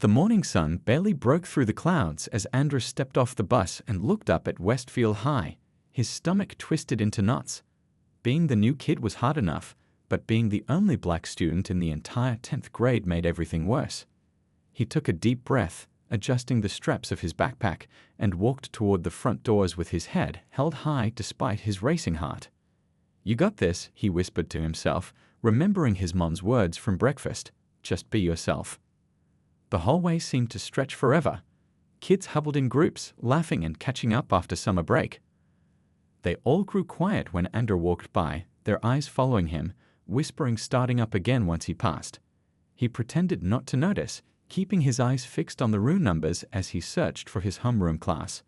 The morning sun barely broke through the clouds as Andrew stepped off the bus and looked up at Westfield High, his stomach twisted into knots. Being the new kid was hard enough, but being the only black student in the entire 10th grade made everything worse. He took a deep breath, adjusting the straps of his backpack, and walked toward the front doors with his head held high despite his racing heart. "You got this," he whispered to himself, remembering his mom's words from breakfast. "Just be yourself." The hallway seemed to stretch forever. Kids huddled in groups, laughing and catching up after summer break. They all grew quiet when Andrew walked by, their eyes following him, whispering starting up again once he passed. He pretended not to notice, keeping his eyes fixed on the room numbers as he searched for his homeroom class.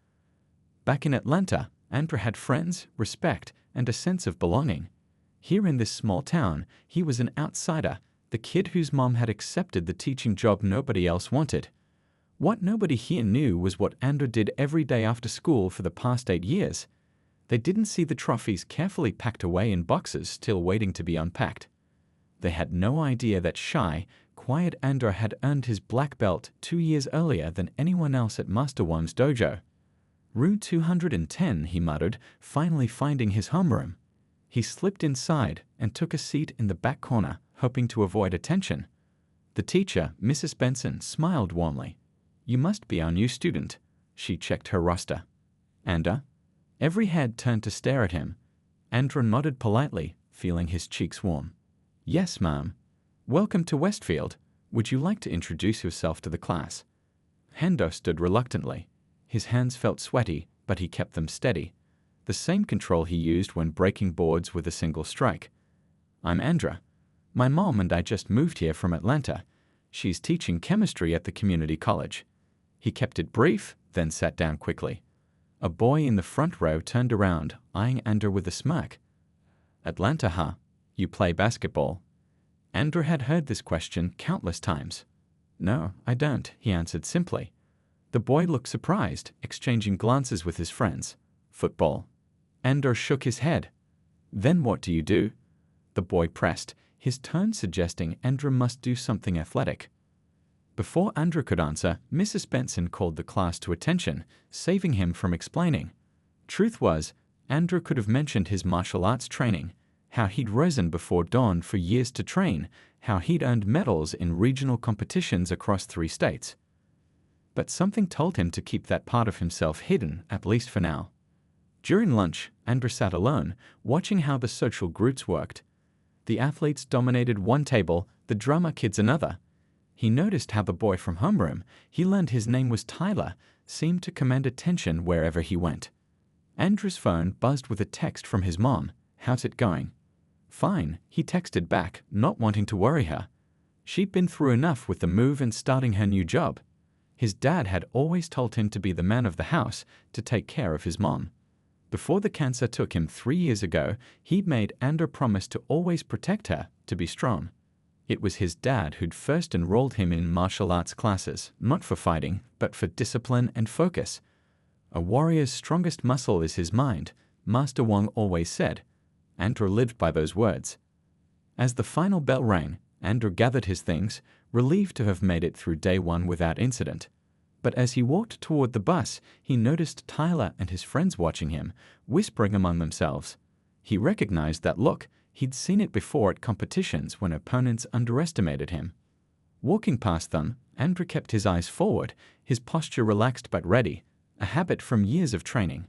Back in Atlanta, Andrew had friends, respect, and a sense of belonging. Here in this small town, he was an outsider, the kid whose mom had accepted the teaching job nobody else wanted. What nobody here knew was what Andrew did every day after school for the past 8 years. They didn't see the trophies carefully packed away in boxes still waiting to be unpacked. They had no idea that shy, quiet Andrew had earned his black belt 2 years earlier than anyone else at Master Wong's dojo. "Room 210, he muttered, finally finding his homeroom. He slipped inside and took a seat in the back corner, hoping to avoid attention. The teacher, Mrs. Benson, smiled warmly. "You must be our new student." She checked her roster. "Andrew?" Every head turned to stare at him. Andrew nodded politely, feeling his cheeks warm. "Yes, ma'am. Welcome to Westfield. Would you like to introduce yourself to the class?" Andrew stood reluctantly. His hands felt sweaty, but he kept them steady. The same control he used when breaking boards with a single strike. "I'm Andrew. My mom and I just moved here from Atlanta. She's teaching chemistry at the community college." He kept it brief, then sat down quickly. A boy in the front row turned around, eyeing Andrew with a smirk. "Atlanta, huh? You play basketball?" Andrew had heard this question countless times. "No, I don't," he answered simply. The boy looked surprised, exchanging glances with his friends. "Football." Andrew shook his head. "Then what do you do?" The boy pressed, his tone suggesting Andrew must do something athletic. Before Andrew could answer, Mrs. Benson called the class to attention, saving him from explaining. Truth was, Andrew could have mentioned his martial arts training, how he'd risen before dawn for years to train, how he'd earned medals in regional competitions across 3 states. But something told him to keep that part of himself hidden, at least for now. During lunch, Andrew sat alone, watching how the social groups worked. The athletes dominated one table, the drama kids another. He noticed how the boy from homeroom, he learned his name was Tyler, seemed to command attention wherever he went. Andrew's phone buzzed with a text from his mom. "How's it going?" "Fine," he texted back, not wanting to worry her. She'd been through enough with the move and starting her new job. His dad had always told him to be the man of the house, to take care of his mom. Before the cancer took him 3 years ago, he'd made Andrew promise to always protect her, to be strong. It was his dad who'd first enrolled him in martial arts classes, not for fighting, but for discipline and focus. A warrior's strongest muscle is his mind, Master Wong always said. Andrew lived by those words. As the final bell rang, Andrew gathered his things, relieved to have made it through day 1 without incident. But as he walked toward the bus, he noticed Tyler and his friends watching him, whispering among themselves. He recognized that look. He'd seen it before at competitions when opponents underestimated him. Walking past them, Andrew kept his eyes forward, his posture relaxed but ready, a habit from years of training.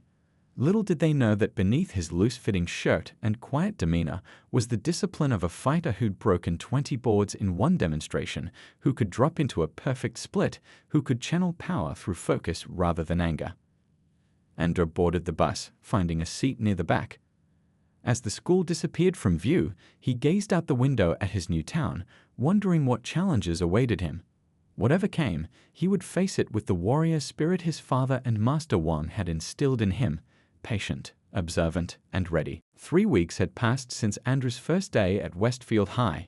Little did they know that beneath his loose-fitting shirt and quiet demeanor was the discipline of a fighter who'd broken 20 boards in one demonstration, who could drop into a perfect split, who could channel power through focus rather than anger. Andrew boarded the bus, finding a seat near the back. As the school disappeared from view, he gazed out the window at his new town, wondering what challenges awaited him. Whatever came, he would face it with the warrior spirit his father and Master Wong had instilled in him, patient, observant, and ready. 3 weeks had passed since Andrew's first day at Westfield High.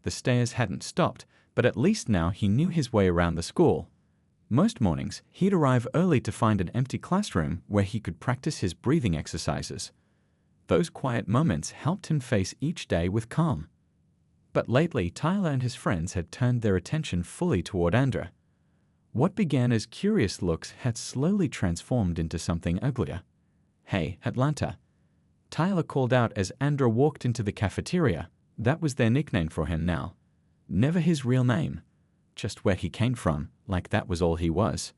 The stares hadn't stopped, but at least now he knew his way around the school. Most mornings, he'd arrive early to find an empty classroom where he could practice his breathing exercises. Those quiet moments helped him face each day with calm. But lately, Tyler and his friends had turned their attention fully toward Andrew. What began as curious looks had slowly transformed into something uglier. "Hey, Atlanta," Tyler called out as Andrew walked into the cafeteria. That was their nickname for him now. Never his real name. Just where he came from, like that was all he was.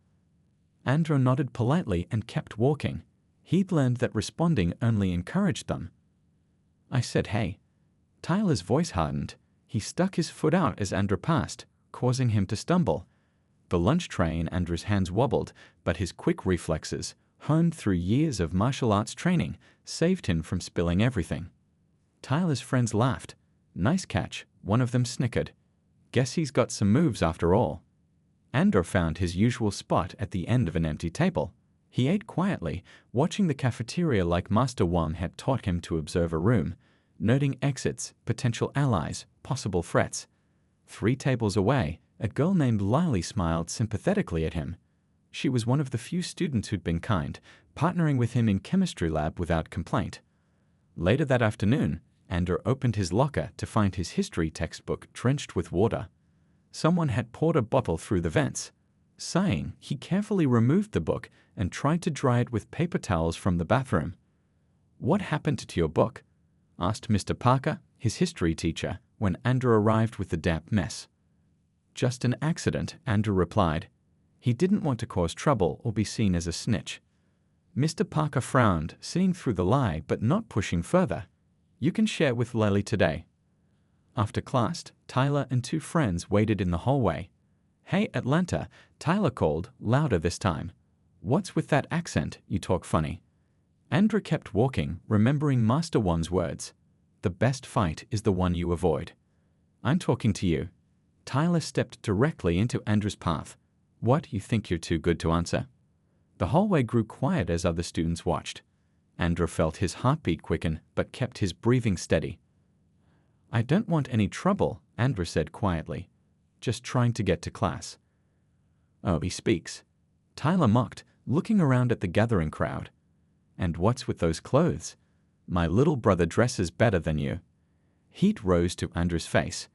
Andrew nodded politely and kept walking. He'd learned that responding only encouraged them. "I said hey." Tyler's voice hardened. He stuck his foot out as Andrew passed, causing him to stumble. The lunch tray in Andrew's hands wobbled, but his quick reflexes, honed through years of martial arts training, saved him from spilling everything. Tyler's friends laughed. "Nice catch," one of them snickered. "Guess he's got some moves after all." Andrew found his usual spot at the end of an empty table. He ate quietly, watching the cafeteria like Master Wong had taught him to observe a room, noting exits, potential allies, possible threats. 3 tables away, a girl named Lily smiled sympathetically at him. She was one of the few students who'd been kind, partnering with him in chemistry lab without complaint. Later that afternoon, Andrew opened his locker to find his history textbook drenched with water. Someone had poured a bottle through the vents. Sighing, he carefully removed the book and tried to dry it with paper towels from the bathroom. "What happened to your book?" asked Mr. Parker, his history teacher, when Andrew arrived with the damp mess. "Just an accident," Andrew replied. He didn't want to cause trouble or be seen as a snitch. Mr. Parker frowned, seeing through the lie but not pushing further. "You can share with Lily today." After class, Tyler and 2 friends waited in the hallway. "Hey, Atlanta," Tyler called, louder this time. "What's with that accent? You talk funny." Andrew kept walking, remembering Master Wong's words. "The best fight is the one you avoid." "I'm talking to you." Tyler stepped directly into Andrew's path. "What, you think you're too good to answer?" The hallway grew quiet as other students watched. Andrew felt his heartbeat quicken, but kept his breathing steady. "I don't want any trouble," Andrew said quietly. "Just trying to get to class." "Oh, he speaks." Tyler mocked, looking around at the gathering crowd. "And what's with those clothes? My little brother dresses better than you." Heat rose to Andrew's face.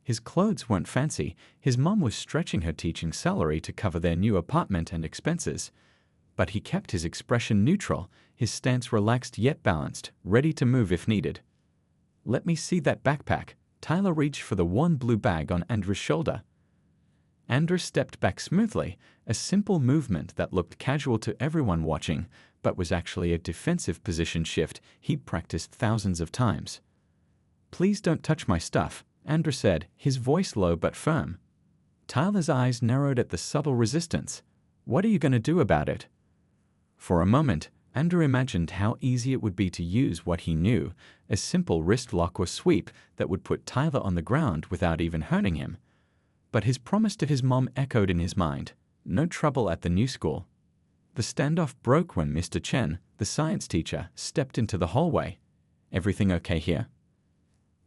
His clothes weren't fancy. His mom was stretching her teaching salary to cover their new apartment and expenses. But he kept his expression neutral, his stance relaxed yet balanced, ready to move if needed. "Let me see that backpack." Tyler reached for the worn blue bag on Andrew's shoulder. Andrew stepped back smoothly, a simple movement that looked casual to everyone watching, but was actually a defensive position shift he'd practiced thousands of times. "Please don't touch my stuff," Andrew said, his voice low but firm. Tyler's eyes narrowed at the subtle resistance. "What are you going to do about it?" For a moment, Andrew imagined how easy it would be to use what he knew, a simple wrist lock or sweep that would put Tyler on the ground without even hurting him. But his promise to his mom echoed in his mind. No trouble at the new school. The standoff broke when Mr. Chen, the science teacher, stepped into the hallway. "Everything okay here?"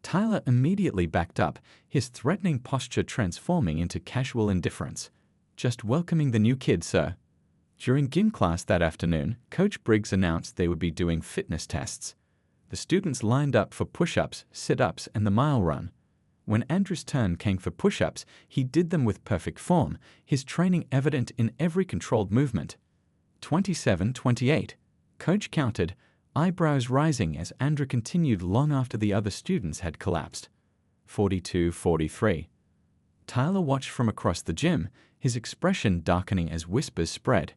Tyler immediately backed up, his threatening posture transforming into casual indifference. "Just welcoming the new kid, sir." During gym class that afternoon, Coach Briggs announced they would be doing fitness tests. The students lined up for push-ups, sit-ups, and the mile run. When Andrew's turn came for push-ups, he did them with perfect form, his training evident in every controlled movement. 27-28. Coach counted, eyebrows rising as Andrew continued long after the other students had collapsed. 42-43. Tyler watched from across the gym, his expression darkening as whispers spread.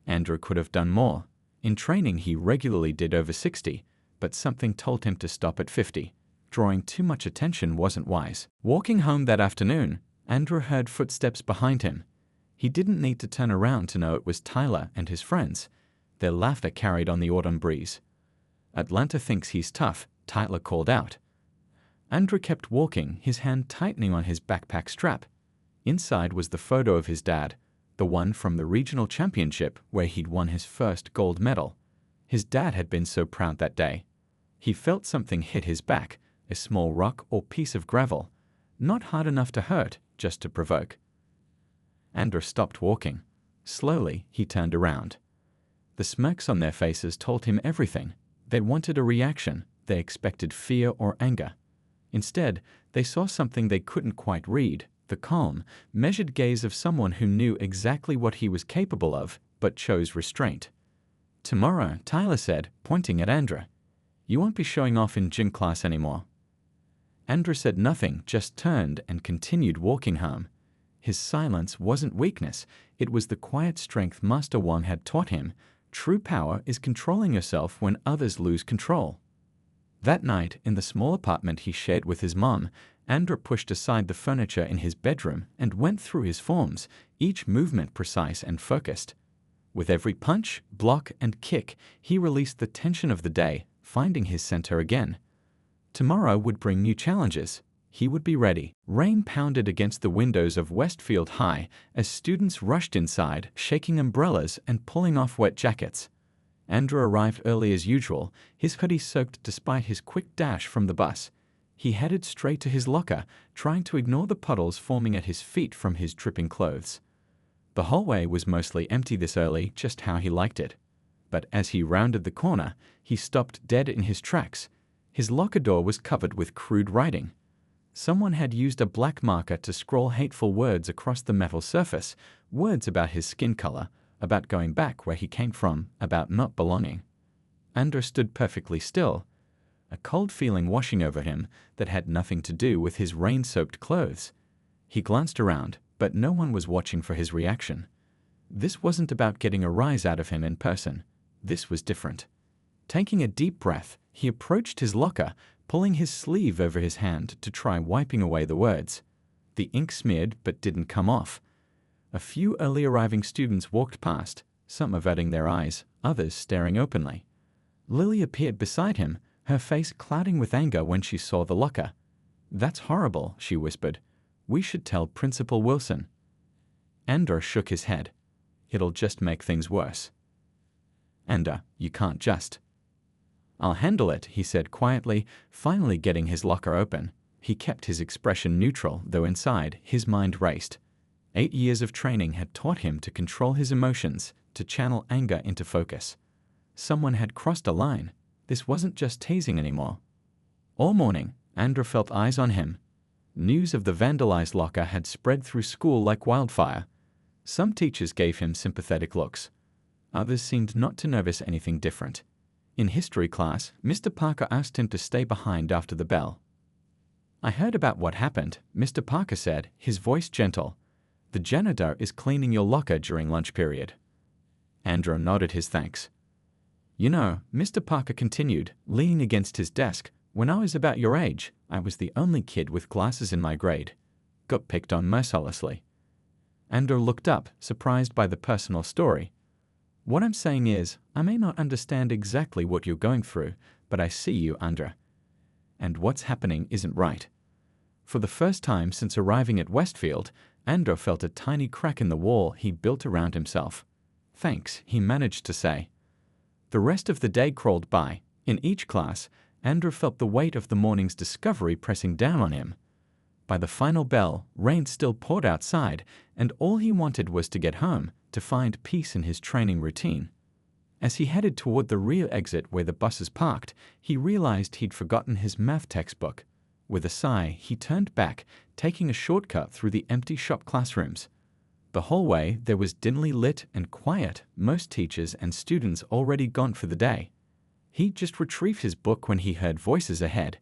Andrew could have done more. In training, he regularly did over 60, but something told him to stop at 50. Drawing too much attention wasn't wise. Walking home that afternoon, Andrew heard footsteps behind him. He didn't need to turn around to know it was Tyler and his friends. Their laughter carried on the autumn breeze. "Atlanta thinks he's tough," Tyler called out. Andrew kept walking, his hand tightening on his backpack strap. Inside was the photo of his dad, the one from the regional championship where he'd won his first gold medal. His dad had been so proud that day. He felt something hit his back, a small rock or piece of gravel. Not hard enough to hurt, just to provoke. Andrew stopped walking. Slowly, he turned around. The smirks on their faces told him everything. They wanted a reaction. They expected fear or anger. Instead, they saw something they couldn't quite read, the calm, measured gaze of someone who knew exactly what he was capable of, but chose restraint. "Tomorrow," Tyler said, pointing at Andra. "You won't be showing off in gym class anymore." Andra said nothing, just turned and continued walking home. His silence wasn't weakness, it was the quiet strength Master Wang had taught him. True power is controlling yourself when others lose control. That night, in the small apartment he shared with his mom, Andra pushed aside the furniture in his bedroom and went through his forms, each movement precise and focused. With every punch, block, and kick, he released the tension of the day, finding his center again. Tomorrow would bring new challenges. He would be ready. Rain pounded against the windows of Westfield High as students rushed inside, shaking umbrellas and pulling off wet jackets. Andra arrived early as usual, his hoodie soaked despite his quick dash from the bus. He headed straight to his locker, trying to ignore the puddles forming at his feet from his dripping clothes. The hallway was mostly empty this early, just how he liked it. But as he rounded the corner, he stopped dead in his tracks. His locker door was covered with crude writing. Someone had used a black marker to scroll hateful words across the metal surface, words about his skin color, about going back where he came from, about not belonging. Andra stood perfectly still, a cold feeling washing over him that had nothing to do with his rain-soaked clothes. He glanced around, but no one was watching for his reaction. This wasn't about getting a rise out of him in person. This was different. Taking a deep breath, he approached his locker, pulling his sleeve over his hand to try wiping away the words. The ink smeared but didn't come off. A few early arriving students walked past, some averting their eyes, others staring openly. Lily appeared beside him, her face clouding with anger when she saw the locker. "That's horrible," she whispered. "We should tell Principal Wilson." Andra shook his head. "It'll just make things worse." "Andra, you can't just." "I'll handle it," he said quietly, finally getting his locker open. He kept his expression neutral, though inside, his mind raced. 8 years of training had taught him to control his emotions, to channel anger into focus. Someone had crossed a line. This wasn't just teasing anymore. All morning, Andra felt eyes on him. News of the vandalized locker had spread through school like wildfire. Some teachers gave him sympathetic looks. Others seemed not to notice anything different. In history class, Mr. Parker asked him to stay behind after the bell. "I heard about what happened," Mr. Parker said, his voice gentle. "The janitor is cleaning your locker during lunch period." Andra nodded his thanks. "You know," Mr. Parker continued, leaning against his desk, "when I was about your age, I was the only kid with glasses in my grade. Got picked on mercilessly." Andra looked up, surprised by the personal story. "What I'm saying is, I may not understand exactly what you're going through, but I see you, Andra. And what's happening isn't right." For the first time since arriving at Westfield, Andra felt a tiny crack in the wall he built around himself. "Thanks," he managed to say. The rest of the day crawled by. In each class, Andra felt the weight of the morning's discovery pressing down on him. By the final bell, rain still poured outside, and all he wanted was to get home, to find peace in his training routine. As he headed toward the rear exit where the buses parked, he realized he'd forgotten his math textbook. With a sigh, he turned back, taking a shortcut through the empty shop classrooms. The hallway there was dimly lit and quiet, most teachers and students already gone for the day. He just retrieved his book when he heard voices ahead.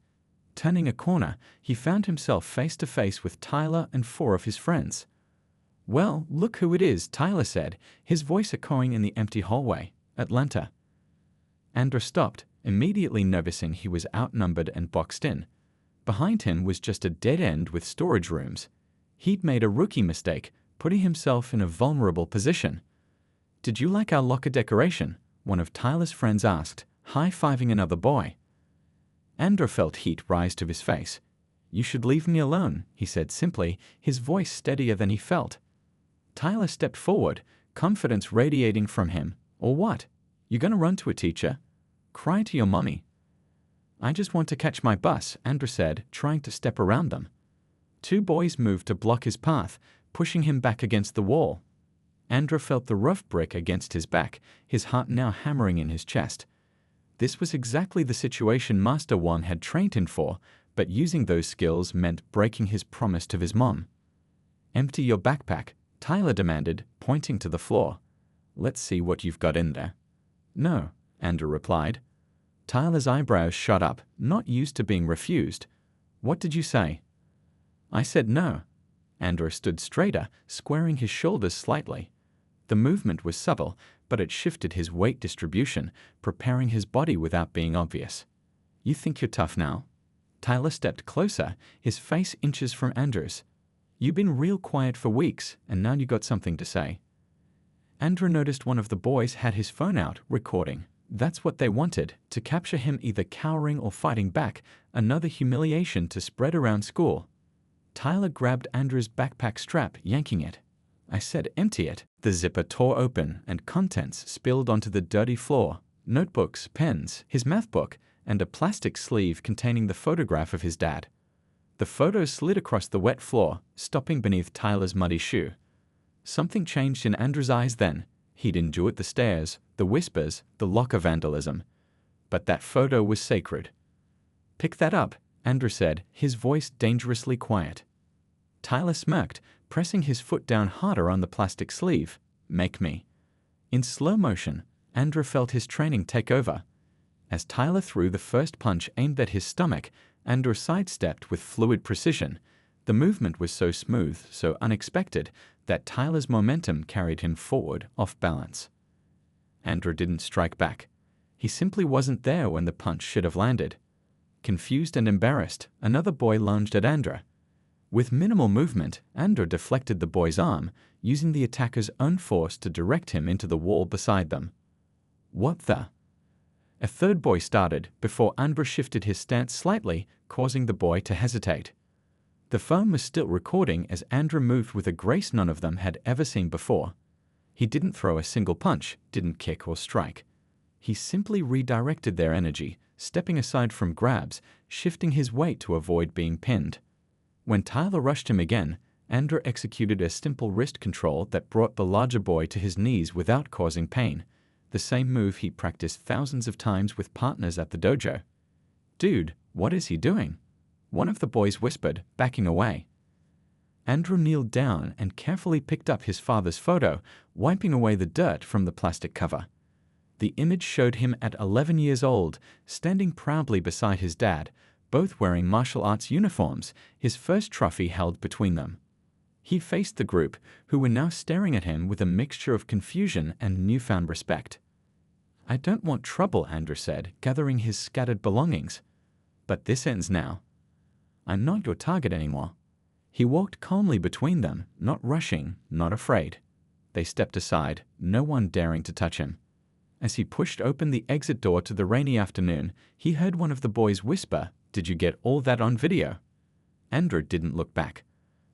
Turning a corner, he found himself face to face with Tyler and 4 of his friends. "Well, look who it is," Tyler said, his voice echoing in the empty hallway. "Atlanta." Andra stopped, immediately noticing he was outnumbered and boxed in. Behind him was just a dead end with storage rooms. He'd made a rookie mistake, putting himself in a vulnerable position. "Did you like our locker decoration?" one of Tyler's friends asked, high-fiving another boy. Andra felt heat rise to his face. "You should leave me alone," he said simply, his voice steadier than he felt. Tyler stepped forward, confidence radiating from him. "Or what? You gonna run to a teacher? Cry to your mommy?" "I just want to catch my bus," Andra said, trying to step around them. 2 boys moved to block his path, pushing him back against the wall. Andra felt the rough brick against his back, his heart now hammering in his chest. This was exactly the situation Master Wang had trained him for, but using those skills meant breaking his promise to his mom. Empty your backpack, Tyler demanded, pointing to the floor. Let's see what you've got in there. No, Andrew replied. Tyler's eyebrows shot up, not used to being refused. What did you say? I said no. Andrew stood straighter, squaring his shoulders slightly. The movement was subtle, but it shifted his weight distribution, preparing his body without being obvious. You think you're tough now? Tyler stepped closer, his face inches from Andrew's. You've been real quiet for weeks, and now you got something to say. Andrew noticed one of the boys had his phone out, recording. That's what they wanted, to capture him either cowering or fighting back, another humiliation to spread around school. Tyler grabbed Andrew's backpack strap, yanking it. I said empty it. The zipper tore open, and contents spilled onto the dirty floor. Notebooks, pens, his math book, and a plastic sleeve containing the photograph of his dad. The photo slid across the wet floor, stopping beneath Tyler's muddy shoe. Something changed in Andrew's eyes then. He'd endured the stares, the whispers, the locker vandalism. But that photo was sacred. Pick that up, Andrew said, his voice dangerously quiet. Tyler smirked, pressing his foot down harder on the plastic sleeve. Make me. In slow motion, Andrew felt his training take over. As Tyler threw the first punch aimed at his stomach, Andrew sidestepped with fluid precision. The movement was so smooth, so unexpected, that Tyler's momentum carried him forward, off balance. Andrew didn't strike back. He simply wasn't there when the punch should have landed. Confused and embarrassed, another boy lunged at Andrew. With minimal movement, Andrew deflected the boy's arm, using the attacker's own force to direct him into the wall beside them. What the? A third boy started, before Andrew shifted his stance slightly, causing the boy to hesitate. The phone was still recording as Andrew moved with a grace none of them had ever seen before. He didn't throw a single punch, didn't kick or strike. He simply redirected their energy, stepping aside from grabs, shifting his weight to avoid being pinned. When Tyler rushed him again, Andrew executed a simple wrist control that brought the larger boy to his knees without causing pain, the same move he practiced thousands of times with partners at the dojo. Dude, what is he doing? One of the boys whispered, backing away. Andrew kneeled down and carefully picked up his father's photo, wiping away the dirt from the plastic cover. The image showed him at 11 years old, standing proudly beside his dad, both wearing martial arts uniforms, his first trophy held between them. He faced the group, who were now staring at him with a mixture of confusion and newfound respect. I don't want trouble, Andrew said, gathering his scattered belongings. But this ends now. I'm not your target anymore. He walked calmly between them, not rushing, not afraid. They stepped aside, no one daring to touch him. As he pushed open the exit door to the rainy afternoon, he heard one of the boys whisper, "Did you get all that on video?" Andrew didn't look back.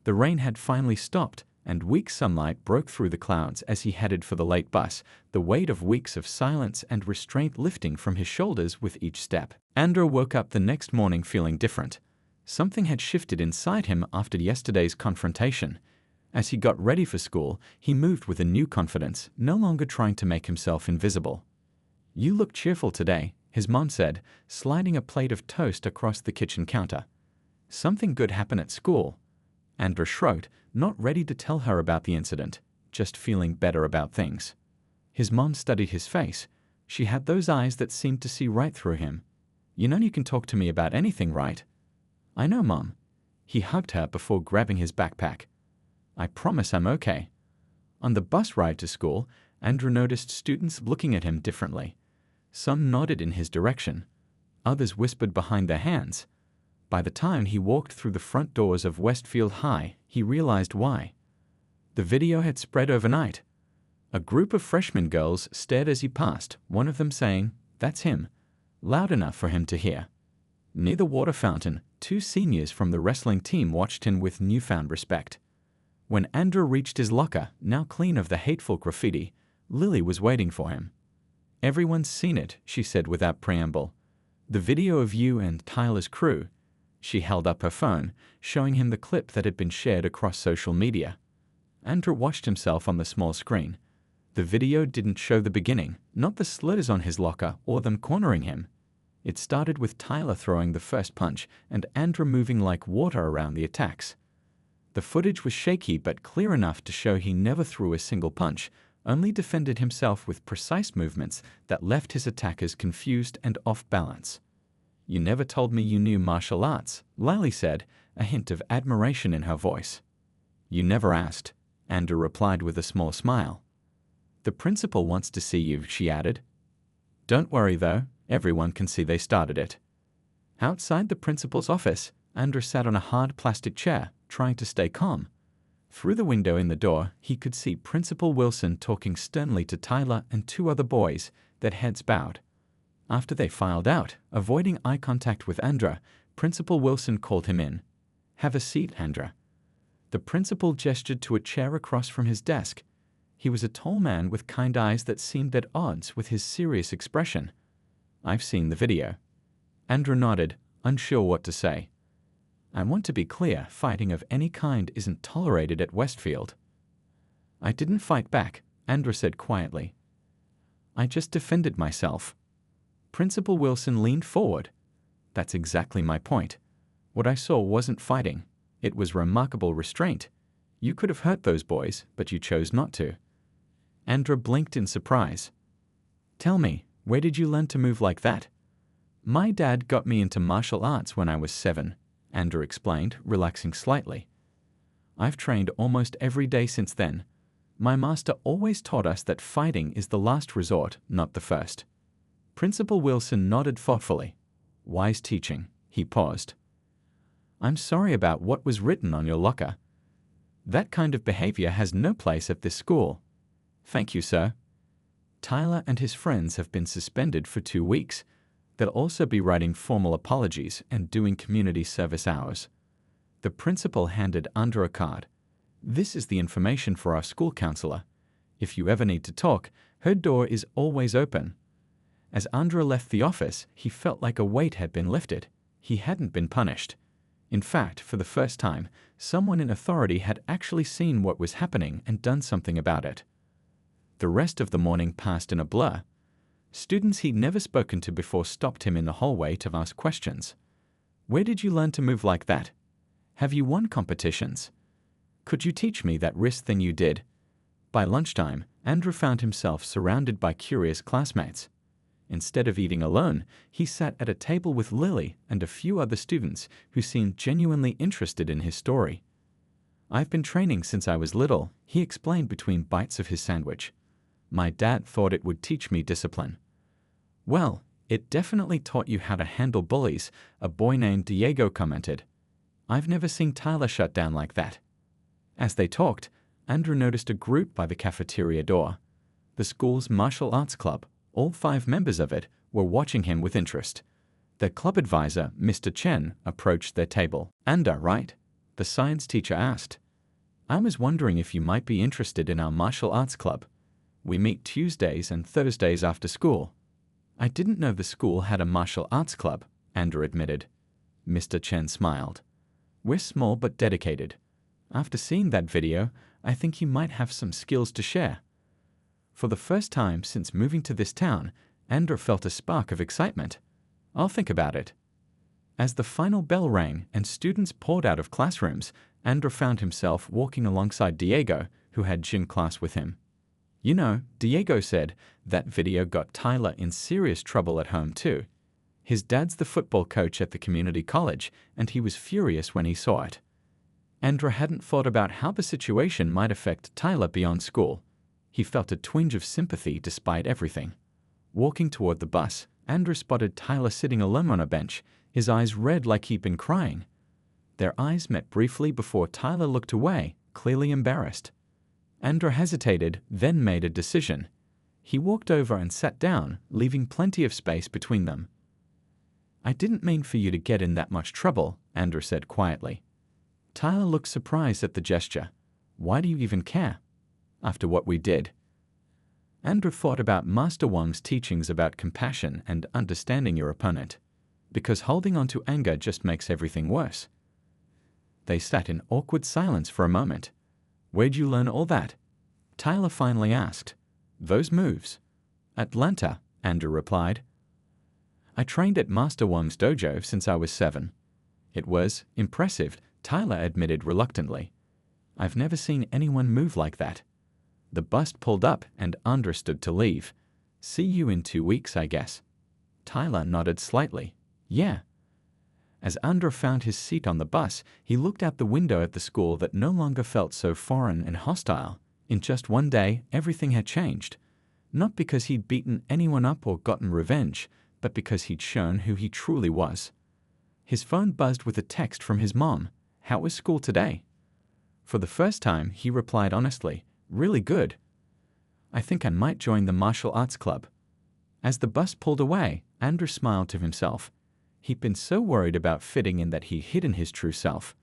The rain had finally stopped, and weak sunlight broke through the clouds as he headed for the late bus, the weight of weeks of silence and restraint lifting from his shoulders with each step. Andrew woke up the next morning feeling different. Something had shifted inside him after yesterday's confrontation. As he got ready for school, he moved with a new confidence, no longer trying to make himself invisible. You look cheerful today, his mom said, sliding a plate of toast across the kitchen counter. Something good happened at school. Andrew shrugged, not ready to tell her about the incident, just feeling better about things. His mom studied his face. She had those eyes that seemed to see right through him. You know you can talk to me about anything, right? I know, Mom. He hugged her before grabbing his backpack. I promise I'm okay. On the bus ride to school, Andrew noticed students looking at him differently. Some nodded in his direction. Others whispered behind their hands. By the time he walked through the front doors of Westfield High, he realized why. The video had spread overnight. A group of freshman girls stared as he passed, one of them saying, "That's him," loud enough for him to hear. Near the water fountain, two seniors from the wrestling team watched him with newfound respect. When Andrew reached his locker, now clean of the hateful graffiti, Lily was waiting for him. Everyone's seen it, she said without preamble. The video of you and Tyler's crew. She held up her phone, showing him the clip that had been shared across social media. Andrew watched himself on the small screen. The video didn't show the beginning, not the slurs on his locker or them cornering him. It started with Tyler throwing the first punch and Andrew moving like water around the attacks. The footage was shaky but clear enough to show he never threw a single punch, only defended himself with precise movements that left his attackers confused and off balance. "You never told me you knew martial arts," Lily said, a hint of admiration in her voice. "You never asked," Andrew replied with a small smile. "The principal wants to see you," she added. "Don't worry though, everyone can see they started it." Outside the principal's office, Andrew sat on a hard plastic chair, trying to stay calm. Through the window in the door, he could see Principal Wilson talking sternly to Tyler and two other boys, their heads bowed. After they filed out, avoiding eye contact with Andrew, Principal Wilson called him in. "Have a seat, Andrew." The principal gestured to a chair across from his desk. He was a tall man with kind eyes that seemed at odds with his serious expression. "I've seen the video." Andrew nodded, unsure what to say. "I want to be clear, fighting of any kind isn't tolerated at Westfield." "I didn't fight back," Andrew said quietly. "I just defended myself." Principal Wilson leaned forward. "That's exactly my point. What I saw wasn't fighting. It was remarkable restraint. You could have hurt those boys, but you chose not to." Andrew blinked in surprise. "Tell me, where did you learn to move like that?" "My dad got me into martial arts when I was 7, Andrew explained, relaxing slightly. "I've trained almost every day since then. My master always taught us that fighting is the last resort, not the first." Principal Wilson nodded thoughtfully. "Wise teaching." He paused. "I'm sorry about what was written on your locker. That kind of behavior has no place at this school." "Thank you, sir." Tyler and his friends have been suspended for 2 weeks. They'll also be writing formal apologies and doing community service hours. The principal handed Andrew a card. "This is the information for our school counselor. If you ever need to talk, her door is always open." As Andrew left the office, he felt like a weight had been lifted. He hadn't been punished. In fact, for the first time, someone in authority had actually seen what was happening and done something about it. The rest of the morning passed in a blur. Students he'd never spoken to before stopped him in the hallway to ask questions. "Where did you learn to move like that? Have you won competitions? Could you teach me that wrist thing you did?" By lunchtime, Andrew found himself surrounded by curious classmates. Instead of eating alone, he sat at a table with Lily and a few other students who seemed genuinely interested in his story. "I've been training since I was little," he explained between bites of his sandwich. "My dad thought it would teach me discipline." "Well, it definitely taught you how to handle bullies," a boy named Diego commented. "I've never seen Tyler shut down like that." As they talked, Andrew noticed a group by the cafeteria door. The school's martial arts club, all 5 members of it, were watching him with interest. Their club advisor, Mr. Chen, approached their table. "Andrew, right?" the science teacher asked. "I was wondering if you might be interested in our martial arts club. We meet Tuesdays and Thursdays after school." "I didn't know the school had a martial arts club," Andrew admitted. Mr. Chen smiled. "We're small but dedicated. After seeing that video, I think you might have some skills to share." For the first time since moving to this town, Andrew felt a spark of excitement. "I'll think about it." As the final bell rang and students poured out of classrooms, Andrew found himself walking alongside Diego, who had gym class with him. "You know," Diego said, "that video got Tyler in serious trouble at home too. His dad's the football coach at the community college, and he was furious when he saw it." Andrew hadn't thought about how the situation might affect Tyler beyond school. He felt a twinge of sympathy despite everything. Walking toward the bus, Andrew spotted Tyler sitting alone on a bench, his eyes red like he'd been crying. Their eyes met briefly before Tyler looked away, clearly embarrassed. Andrew hesitated, then made a decision. He walked over and sat down, leaving plenty of space between them. "I didn't mean for you to get in that much trouble," Andrew said quietly. Tyler looked surprised at the gesture. "Why do you even care?" "After what we did." Andrew thought about Master Wang's teachings about compassion and understanding your opponent, because holding on to anger just makes everything worse. They sat in awkward silence for a moment. "Where'd you learn all that?" Tyler finally asked. "Those moves?" "Atlanta," Andrew replied. "I trained at Master Wang's dojo since I was 7. It was impressive," Tyler admitted reluctantly. I've never seen anyone move like that. The bus pulled up and Andra stood to leave. See you in 2 weeks, I guess. Tyler nodded slightly. Yeah. As Andra found his seat on the bus, he looked out the window at the school that no longer felt so foreign and hostile. In just one day, everything had changed. Not because he'd beaten anyone up or gotten revenge, but because he'd shown who he truly was. His phone buzzed with a text from his mom. How was school today? For the first time, he replied honestly, really good. I think I might join the martial arts club. As the bus pulled away, Andrew smiled to himself. He'd been so worried about fitting in that he'd hidden his true self.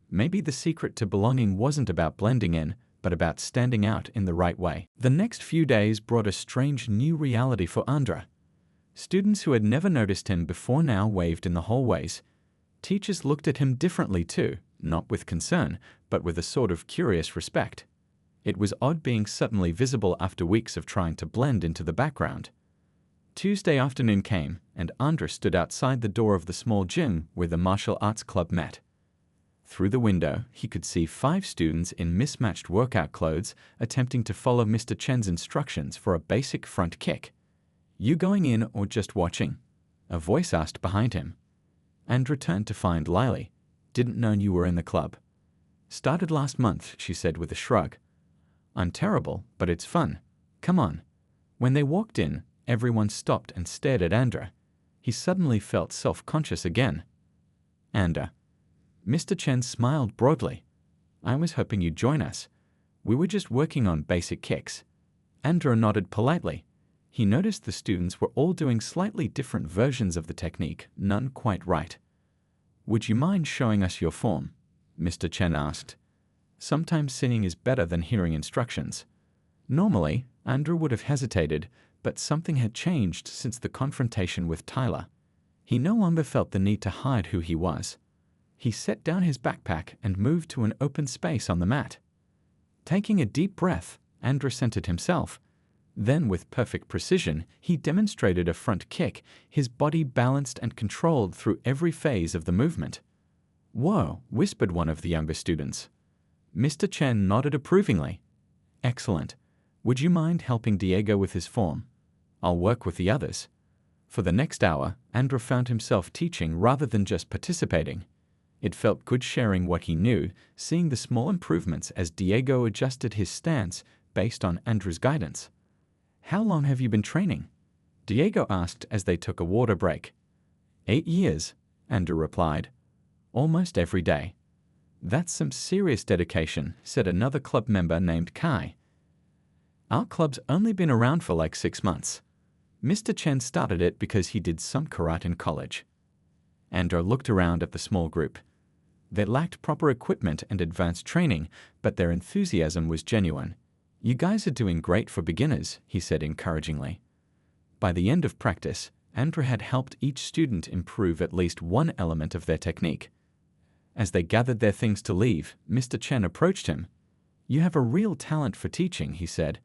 Maybe the secret to belonging wasn't about blending in, but about standing out in the right way. The next few days brought a strange new reality for Andra. Students who had never noticed him before now waved in the hallways. Teachers looked at him differently too, not with concern, but with a sort of curious respect. It was odd being suddenly visible after weeks of trying to blend into the background. Tuesday afternoon came, and Andra stood outside the door of the small gym where the martial arts club met. Through the window, he could see 5 students in mismatched workout clothes attempting to follow Mr. Chen's instructions for a basic front kick. You going in or just watching? A voice asked behind him. Andra turned to find Lily. Didn't know you were in the club. Started last month, she said with a shrug. I'm terrible, but it's fun. Come on. When they walked in, everyone stopped and stared at Andra. He suddenly felt self-conscious again. Andra. Mr. Chen smiled broadly. I was hoping you'd join us. We were just working on basic kicks. Andra nodded politely. He noticed the students were all doing slightly different versions of the technique, none quite right. Would you mind showing us your form? Mr. Chen asked. Sometimes seeing is better than hearing instructions. Normally, Andrew would have hesitated, but something had changed since the confrontation with Tyler. He no longer felt the need to hide who he was. He set down his backpack and moved to an open space on the mat. Taking a deep breath, Andrew centered himself. Then, with perfect precision, he demonstrated a front kick, his body balanced and controlled through every phase of the movement. Whoa, whispered one of the younger students. Mr. Chen nodded approvingly. Excellent. Would you mind helping Diego with his form? I'll work with the others. For the next hour, Andrew found himself teaching rather than just participating. It felt good sharing what he knew, seeing the small improvements as Diego adjusted his stance based on Andrew's guidance. How long have you been training? Diego asked as they took a water break. 8 years, Andrew replied. Almost every day. That's some serious dedication, said another club member named Kai. Our club's only been around for like 6 months. Mr. Chen started it because he did some karate in college. Andrew looked around at the small group. They lacked proper equipment and advanced training, but their enthusiasm was genuine. You guys are doing great for beginners, he said encouragingly. By the end of practice, Andrew had helped each student improve at least one element of their technique. As they gathered their things to leave, Mr. Chen approached him. You have a real talent for teaching, he said.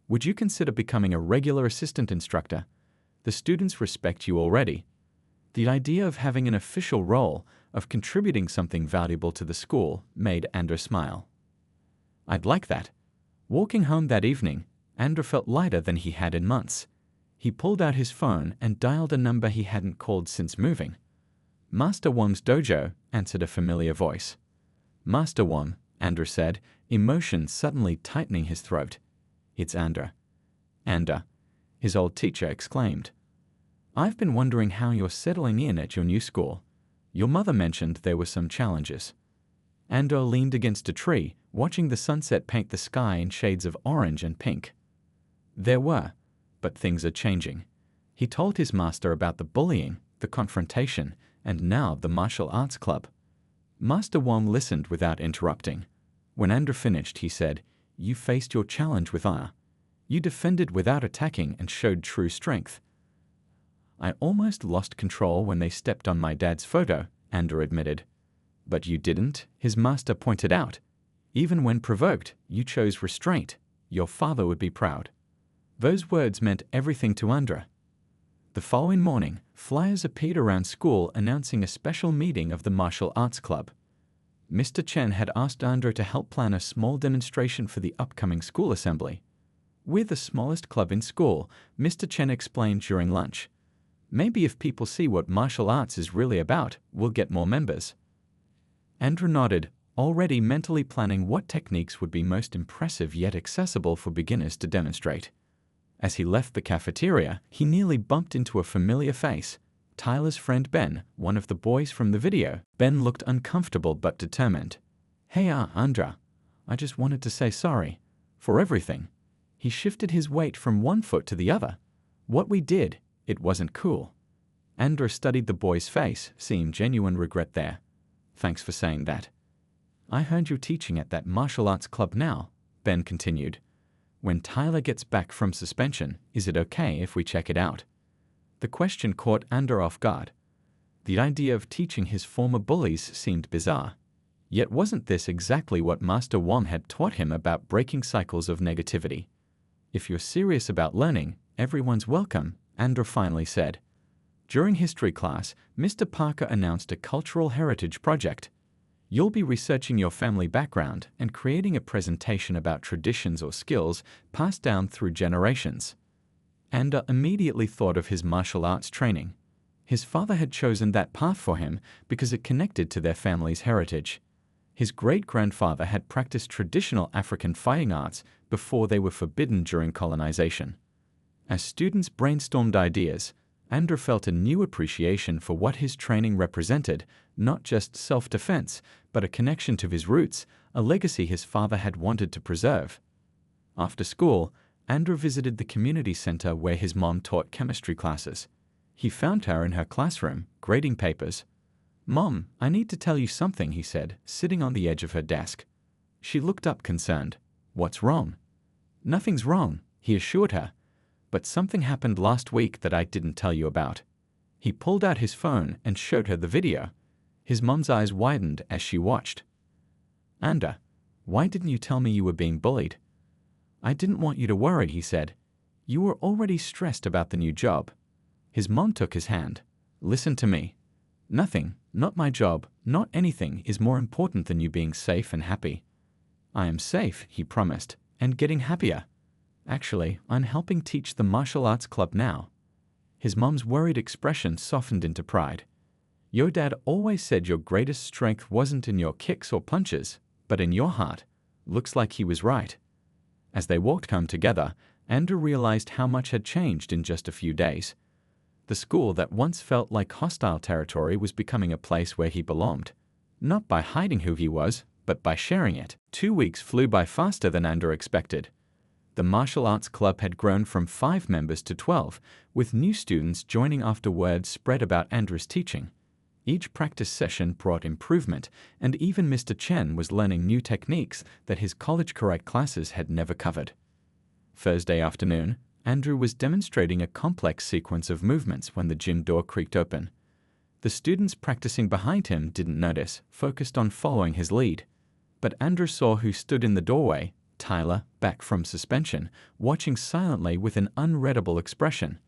Would you consider becoming a regular assistant instructor? The students respect you already. The idea of having an official role, of contributing something valuable to the school, made Andrew smile. I'd like that. Walking home that evening, Andrew felt lighter than he had in months. He pulled out his phone and dialed a number he hadn't called since moving. Master Wom's dojo, answered a familiar voice. Master Wom, Andrew said, emotion suddenly tightening his throat. It's Andrew. Andrew, his old teacher exclaimed. I've been wondering how you're settling in at your new school. Your mother mentioned there were some challenges. Andrew leaned against a tree, watching the sunset paint the sky in shades of orange and pink. There were, but things are changing. He told his master about the bullying, the confrontation, and now the martial arts club. Master Wom listened without interrupting. When Andrew finished, he said, You faced your challenge with honor. You defended without attacking and showed true strength. I almost lost control when they stepped on my dad's photo, Andrew admitted. But you didn't, his master pointed out. Even when provoked, you chose restraint. Your father would be proud. Those words meant everything to Andrew. The following morning, flyers appeared around school announcing a special meeting of the martial arts club. Mr. Chen had asked Andrew to help plan a small demonstration for the upcoming school assembly. "We're the smallest club in school," Mr. Chen explained during lunch. "Maybe if people see what martial arts is really about, we'll get more members." Andrew nodded, already mentally planning what techniques would be most impressive yet accessible for beginners to demonstrate. As he left the cafeteria, he nearly bumped into a familiar face. Tyler's friend Ben, one of the boys from the video. Ben looked uncomfortable but determined. "Hey, Andra. I just wanted to say sorry. For everything." He shifted his weight from one foot to the other. "What we did, it wasn't cool." Andra studied the boy's face, seeing genuine regret there. "Thanks for saying that." "I heard you teaching at that martial arts club now," Ben continued. "When Tyler gets back from suspension, is it okay if we check it out?" The question caught Andra off guard. The idea of teaching his former bullies seemed bizarre. Yet wasn't this exactly what Master Wong had taught him about breaking cycles of negativity? "If you're serious about learning, everyone's welcome," Andra finally said. During history class, Mr. Parker announced a cultural heritage project. "You'll be researching your family background and creating a presentation about traditions or skills passed down through generations." Andra immediately thought of his martial arts training. His father had chosen that path for him because it connected to their family's heritage. His great-grandfather had practiced traditional African fighting arts before they were forbidden during colonization. As students brainstormed ideas, Andra felt a new appreciation for what his training represented, not just self-defense, but a connection to his roots, a legacy his father had wanted to preserve. After school, Andra visited the community center where his mom taught chemistry classes. He found her in her classroom, grading papers. "Mom, I need to tell you something," he said, sitting on the edge of her desk. She looked up concerned. "What's wrong?" "Nothing's wrong," he assured her. "But something happened last week that I didn't tell you about." He pulled out his phone and showed her the video. His mom's eyes widened as she watched. "Andra, why didn't you tell me you were being bullied?" "I didn't want you to worry," he said. "You were already stressed about the new job." His mom took his hand. "Listen to me. Nothing, not my job, not anything is more important than you being safe and happy." "I am safe," he promised, "and getting happier. Actually, I'm helping teach the martial arts club now." His mom's worried expression softened into pride. "Your dad always said your greatest strength wasn't in your kicks or punches, but in your heart." Looks like he was right. As they walked home together, Andrew realized how much had changed in just a few days. The school that once felt like hostile territory was becoming a place where he belonged. Not by hiding who he was, but by sharing it. 2 weeks flew by faster than Andrew expected. The martial arts club had grown from 5 members to 12, with new students joining after word spread about Andrew's teaching. Each practice session brought improvement, and even Mr. Chen was learning new techniques that his college-correct classes had never covered. Thursday afternoon, Andrew was demonstrating a complex sequence of movements when the gym door creaked open. The students practicing behind him didn't notice, focused on following his lead. But Andrew saw who stood in the doorway, Tyler, back from suspension, watching silently with an unreadable expression.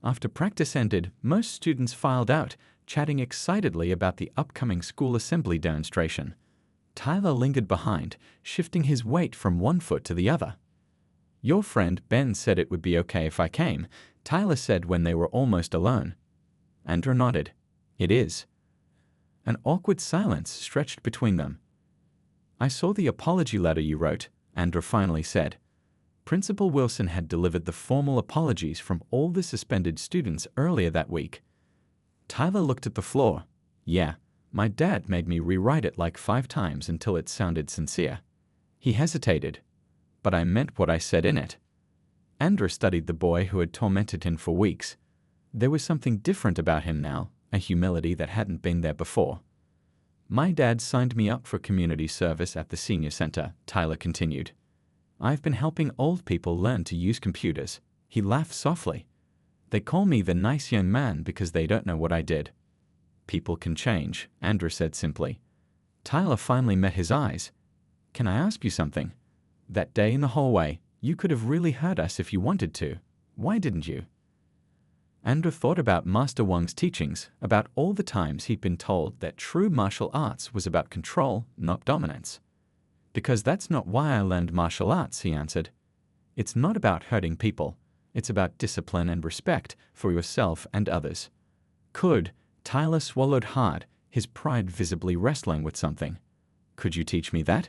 After practice ended, most students filed out, chatting excitedly about the upcoming school assembly demonstration. Tyler lingered behind, shifting his weight from one foot to the other. "Your friend Ben said it would be okay if I came," Tyler said when they were almost alone. Andrew nodded. "It is." An awkward silence stretched between them. "I saw the apology letter you wrote," Andrew finally said. Principal Wilson had delivered the formal apologies from all the suspended students earlier that week. Tyler looked at the floor. "Yeah, my dad made me rewrite it like 5 times until it sounded sincere." He hesitated. "But I meant what I said in it." Andrew studied the boy who had tormented him for weeks. There was something different about him now, a humility that hadn't been there before. "My dad signed me up for community service at the senior center," Tyler continued. "I've been helping old people learn to use computers." He laughed softly. "They call me the nice young man because they don't know what I did." "People can change," Andrew said simply. Tyler finally met his eyes. "Can I ask you something? That day in the hallway, you could have really hurt us if you wanted to. Why didn't you?" Andrew thought about Master Wang's teachings, about all the times he'd been told that true martial arts was about control, not dominance. Because that's not why I learned martial arts, he answered. It's not about hurting people. It's about discipline and respect for yourself and others. Tyler swallowed hard, his pride visibly wrestling with something. Could you teach me that?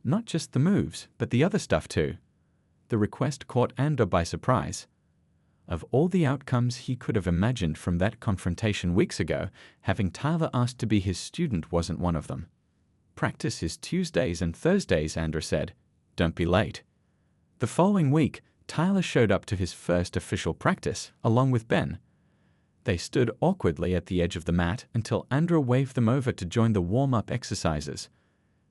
Not just the moves, but the other stuff too. The request caught Andrew by surprise. Of all the outcomes he could have imagined from that confrontation weeks ago, having Tyler asked to be his student wasn't one of them. Practice is Tuesdays and Thursdays, Andrew said. Don't be late. The following week, Tyler showed up to his first official practice, along with Ben. They stood awkwardly at the edge of the mat until Andrew waved them over to join the warm-up exercises.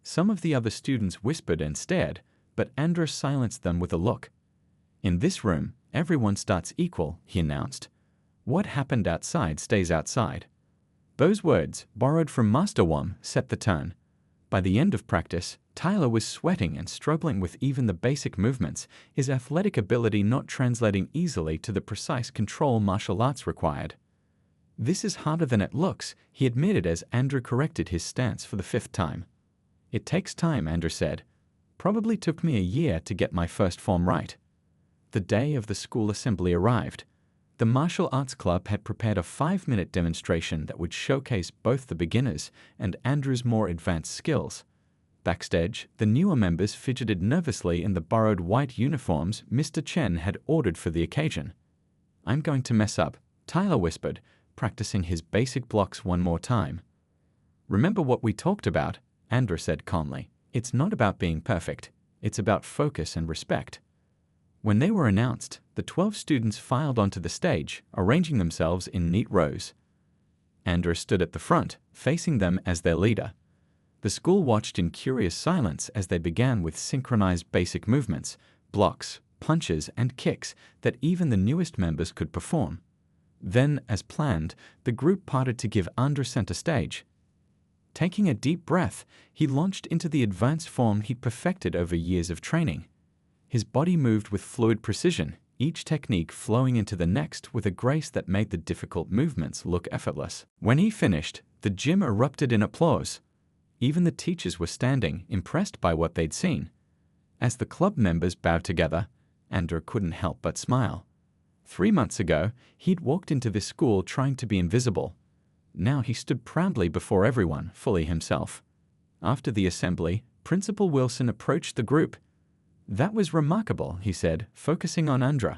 Some of the other students whispered and stared, but Andrew silenced them with a look. In this room, everyone starts equal, he announced. What happened outside stays outside. Those words, borrowed from Master Wang, set the tone. By the end of practice, Tyler was sweating and struggling with even the basic movements, his athletic ability not translating easily to the precise control martial arts required. This is harder than it looks, he admitted as Andrew corrected his stance for the 5th time. It takes time, Andrew said. Probably took me a year to get my first form right. The day of the school assembly arrived. The martial arts club had prepared a 5-minute demonstration that would showcase both the beginners and Andrew's more advanced skills. Backstage, the newer members fidgeted nervously in the borrowed white uniforms Mr. Chen had ordered for the occasion. I'm going to mess up, Tyler whispered, practicing his basic blocks one more time. Remember what we talked about, Andrew said calmly. It's not about being perfect. It's about focus and respect. When they were announced, the 12 students filed onto the stage, arranging themselves in neat rows. Andrew stood at the front, facing them as their leader. The school watched in curious silence as they began with synchronized basic movements, blocks, punches, and kicks that even the newest members could perform. Then, as planned, the group parted to give Andrew center stage. Taking a deep breath, he launched into the advanced form he'd perfected over years of training. His body moved with fluid precision, each technique flowing into the next with a grace that made the difficult movements look effortless. When he finished, the gym erupted in applause. Even the teachers were standing, impressed by what they'd seen. As the club members bowed together, Andrew couldn't help but smile. 3 months ago, he'd walked into this school trying to be invisible. Now he stood proudly before everyone, fully himself. After the assembly, Principal Wilson approached the group. That was remarkable, he said, focusing on Andrew.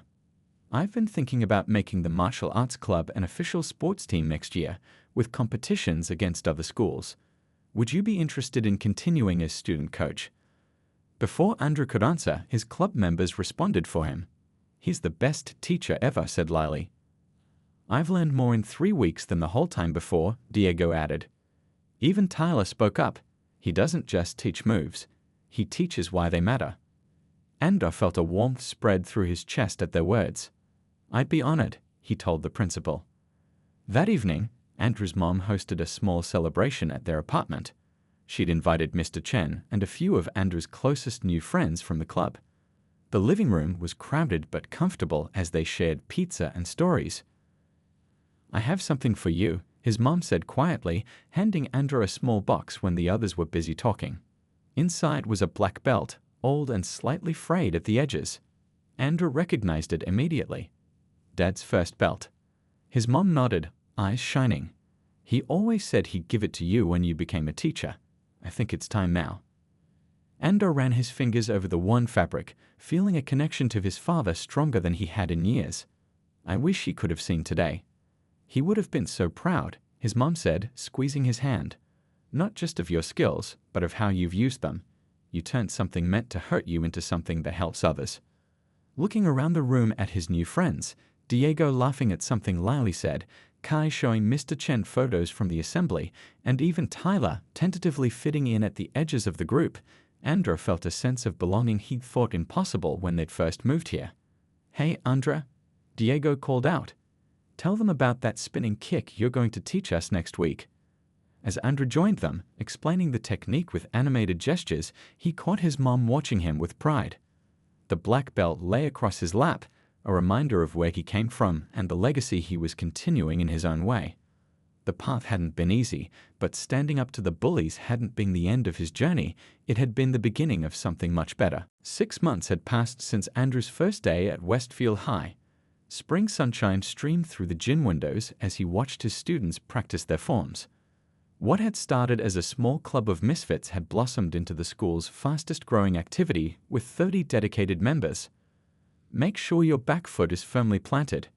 I've been thinking about making the martial arts club an official sports team next year, with competitions against other schools. Would you be interested in continuing as student coach? Before Andrew could answer, his club members responded for him. He's the best teacher ever, said Lily. I've learned more in 3 weeks than the whole time before, Diego added. Even Tyler spoke up. He doesn't just teach moves. He teaches why they matter. Andrew felt a warmth spread through his chest at their words. I'd be honored, he told the principal. That evening, Andrew's mom hosted a small celebration at their apartment. She'd invited Mr. Chen and a few of Andrew's closest new friends from the club. The living room was crowded but comfortable as they shared pizza and stories. I have something for you, his mom said quietly, handing Andrew a small box when the others were busy talking. Inside was a black belt, old and slightly frayed at the edges. Andrew recognized it immediately. Dad's first belt. His mom nodded, eyes shining. He always said he'd give it to you when you became a teacher. I think it's time now. Andrew ran his fingers over the worn fabric, feeling a connection to his father stronger than he had in years. I wish he could have seen today. He would have been so proud, his mom said, squeezing his hand. Not just of your skills, but of how you've used them. You turned something meant to hurt you into something that helps others. Looking around the room at his new friends, Diego laughing at something Lily said, Kai showing Mr. Chen photos from the assembly, and even Tyler tentatively fitting in at the edges of the group, Andrew felt a sense of belonging he'd thought impossible when they'd first moved here. Hey, Andrew, Diego called out. Tell them about that spinning kick you're going to teach us next week. As Andrew joined them, explaining the technique with animated gestures, he caught his mom watching him with pride. The black belt lay across his lap, a reminder of where he came from and the legacy he was continuing in his own way. The path hadn't been easy, but standing up to the bullies hadn't been the end of his journey. It had been the beginning of something much better. 6 months had passed since Andrew's first day at Westfield High. Spring sunshine streamed through the gym windows as he watched his students practice their forms. What had started as a small club of misfits had blossomed into the school's fastest-growing activity with 30 dedicated members. "Make sure your back foot is firmly planted,"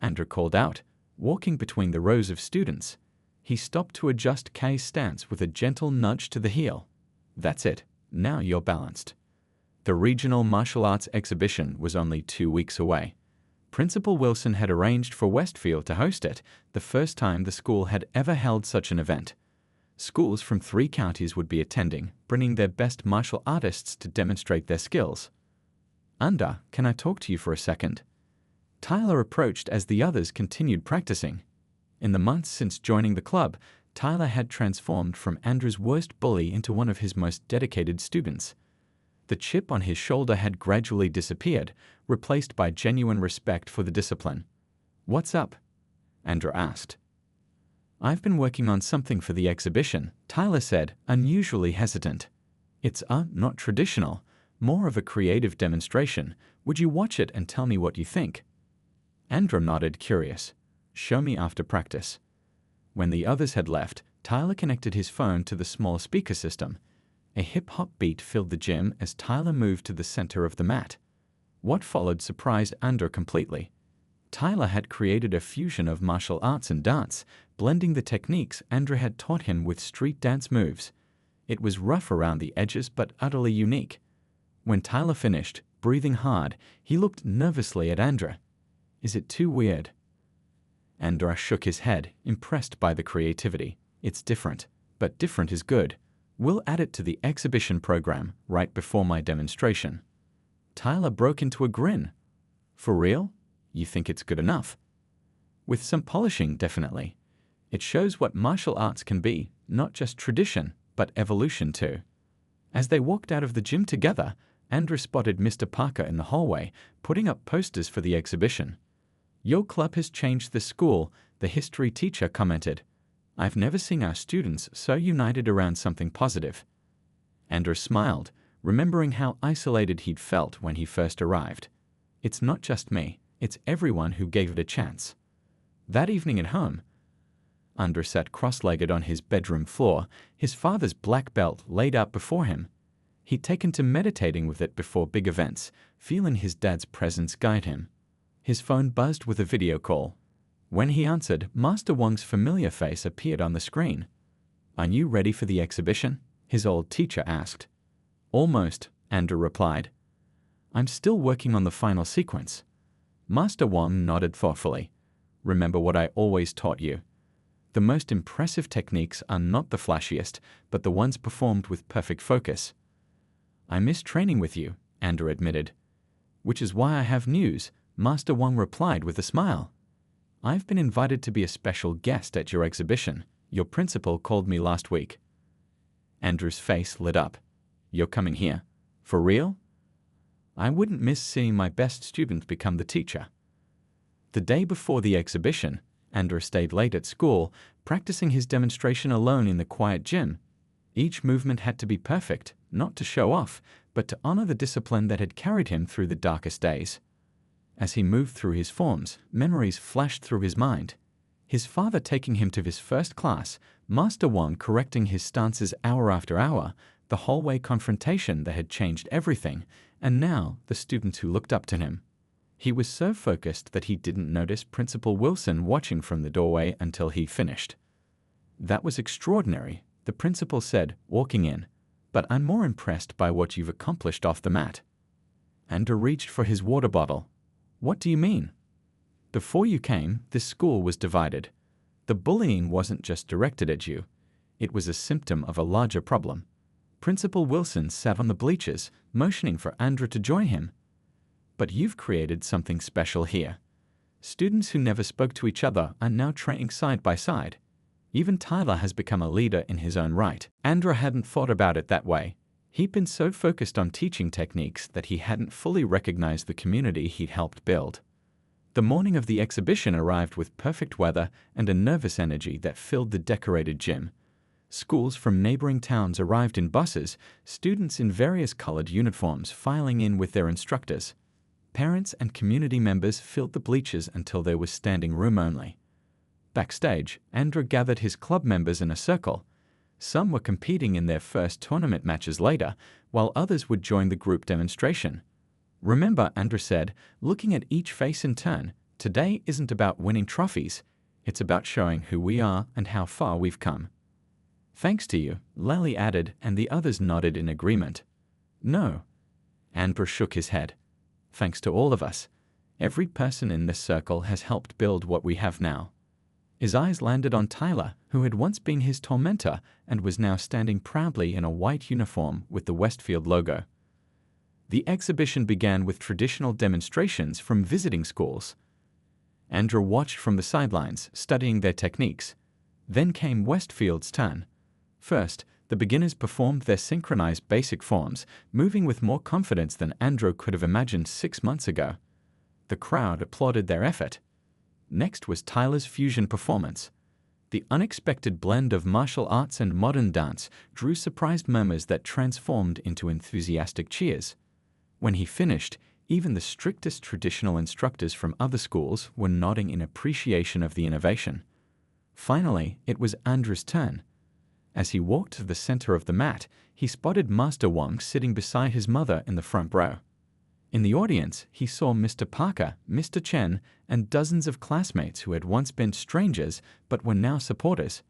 Andrew called out, walking between the rows of students. He stopped to adjust Kay's stance with a gentle nudge to the heel. "That's it. Now you're balanced." The regional martial arts exhibition was only 2 weeks away. Principal Wilson had arranged for Westfield to host it, the first time the school had ever held such an event. Schools from 3 counties would be attending, bringing their best martial artists to demonstrate their skills. Can I talk to you for a second?" Tyler approached as the others continued practicing. In the months since joining the club, Tyler had transformed from Andrew's worst bully into one of his most dedicated students. The chip on his shoulder had gradually disappeared, replaced by genuine respect for the discipline. "What's up?" Andrew asked. "I've been working on something for the exhibition," Tyler said, unusually hesitant. "It's not traditional, more of a creative demonstration. Would you watch it and tell me what you think?" Andrew nodded, curious. "Show me after practice." When the others had left, Tyler connected his phone to the small speaker system. A hip-hop beat filled the gym as Tyler moved to the center of the mat. What followed surprised Andrew completely. Tyler had created a fusion of martial arts and dance, blending the techniques Andrew had taught him with street dance moves. It was rough around the edges but utterly unique. When Tyler finished, breathing hard, he looked nervously at Andrew. "Is it too weird?" Andrew shook his head, impressed by the creativity. "It's different, but different is good. We'll add it to the exhibition program right before my demonstration." Tyler broke into a grin. "For real? You think it's good enough?" "With some polishing, definitely. It shows what martial arts can be, not just tradition, but evolution too." As they walked out of the gym together, Andrew spotted Mr. Parker in the hallway, putting up posters for the exhibition. "Your club has changed the school," the history teacher commented. "I've never seen our students so united around something positive." Andrew smiled, remembering how isolated he'd felt when he first arrived. "It's not just me, it's everyone who gave it a chance." That evening at home, Andrew sat cross-legged on his bedroom floor, his father's black belt laid out before him. He'd taken to meditating with it before big events, feeling his dad's presence guide him. His phone buzzed with a video call. When he answered, Master Wong's familiar face appeared on the screen. "Are you ready for the exhibition?" his old teacher asked. "Almost," Andrew replied. "I'm still working on the final sequence." Master Wong nodded thoughtfully. "Remember what I always taught you. The most impressive techniques are not the flashiest, but the ones performed with perfect focus." "I miss training with you," Andrew admitted. "Which is why I have news," Master Wong replied with a smile. "I've been invited to be a special guest at your exhibition. Your principal called me last week." Andrew's face lit up. "You're coming here? For real?" "I wouldn't miss seeing my best student become the teacher." The day before the exhibition, Andrew stayed late at school, practicing his demonstration alone in the quiet gym. Each movement had to be perfect, not to show off, but to honor the discipline that had carried him through the darkest days. As he moved through his forms, memories flashed through his mind. His father taking him to his first class, Master Wong correcting his stances hour after hour, the hallway confrontation that had changed everything, and now the students who looked up to him. He was so focused that he didn't notice Principal Wilson watching from the doorway until he finished. "That was extraordinary," the principal said, walking in, "but I'm more impressed by what you've accomplished off the mat." Andrew reached for his water bottle. "What do you mean?" "Before you came, this school was divided. The bullying wasn't just directed at you. It was a symptom of a larger problem." Principal Wilson sat on the bleachers, motioning for Andrew to join him. "But you've created something special here. Students who never spoke to each other are now training side by side. Even Tyler has become a leader in his own right." Andrew hadn't thought about it that way. He'd been so focused on teaching techniques that he hadn't fully recognized the community he'd helped build. The morning of the exhibition arrived with perfect weather and a nervous energy that filled the decorated gym. Schools from neighboring towns arrived in buses, students in various colored uniforms filing in with their instructors. Parents and community members filled the bleachers until there was standing room only. Backstage, Andrew gathered his club members in a circle. Some were competing in their first tournament matches later, while others would join the group demonstration. "Remember," Andrew said, looking at each face in turn, "today isn't about winning trophies. It's about showing who we are and how far we've come." "Thanks to you," Lally added, and the others nodded in agreement. "No." Andrew shook his head. "Thanks to all of us. Every person in this circle has helped build what we have now." His eyes landed on Tyler, who had once been his tormentor and was now standing proudly in a white uniform with the Westfield logo. The exhibition began with traditional demonstrations from visiting schools. Andrew watched from the sidelines, studying their techniques. Then came Westfield's turn. First, the beginners performed their synchronized basic forms, moving with more confidence than Andrew could have imagined 6 months ago. The crowd applauded their effort. Next was Tyler's fusion performance. The unexpected blend of martial arts and modern dance drew surprised murmurs that transformed into enthusiastic cheers. When he finished, even the strictest traditional instructors from other schools were nodding in appreciation of the innovation. Finally, it was Andrew's turn. As he walked to the center of the mat, he spotted Master Wong sitting beside his mother in the front row. In the audience, he saw Mr. Parker, Mr. Chen, and dozens of classmates who had once been strangers but were now supporters.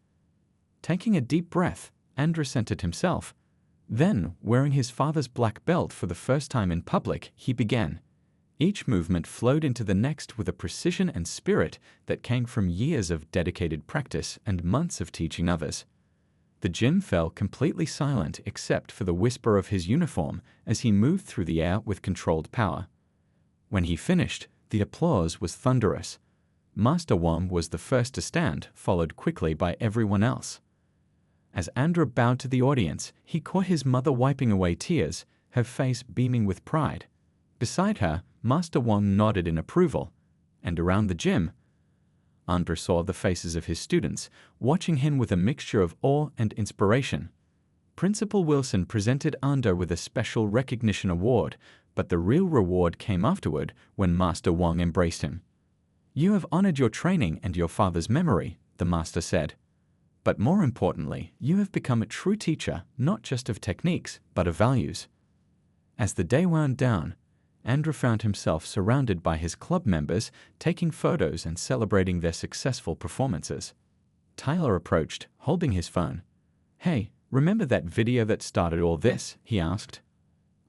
Taking a deep breath, Andrew centered himself. Then, wearing his father's black belt for the first time in public, he began. Each movement flowed into the next with a precision and spirit that came from years of dedicated practice and months of teaching others. The gym fell completely silent except for the whisper of his uniform as he moved through the air with controlled power. When he finished, the applause was thunderous. Master Wong was the first to stand, followed quickly by everyone else. As Andrew bowed to the audience, he caught his mother wiping away tears, her face beaming with pride. Beside her, Master Wong nodded in approval. And around the gym, Andrew saw the faces of his students, watching him with a mixture of awe and inspiration. Principal Wilson presented Andrew with a special recognition award, but the real reward came afterward when Master Wong embraced him. "You have honored your training and your father's memory," the master said. "But more importantly, you have become a true teacher, not just of techniques, but of values." As the day wound down, Andrew found himself surrounded by his club members, taking photos and celebrating their successful performances. Tyler approached, holding his phone. "Hey, remember that video that started all this?" he asked.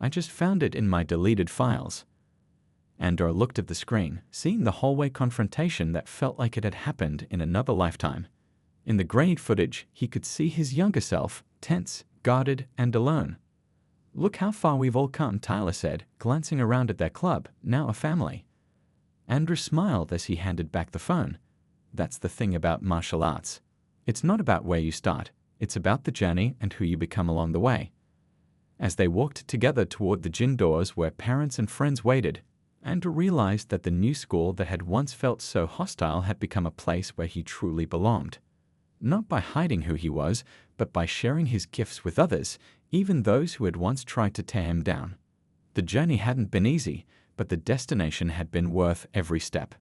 "I just found it in my deleted files." Andrew looked at the screen, seeing the hallway confrontation that felt like it had happened in another lifetime. In the grainy footage, he could see his younger self, tense, guarded, and alone. "Look how far we've all come," Tyler said, glancing around at their club, now a family. Andrew smiled as he handed back the phone. That's the thing about martial arts. It's not about where you start. It's about the journey and who you become along the way. As they walked together toward the gym doors where parents and friends waited, Andrew realized that the new school that had once felt so hostile had become a place where he truly belonged. Not by hiding who he was, but by sharing his gifts with others, even those who had once tried to tear him down. The journey hadn't been easy, but the destination had been worth every step.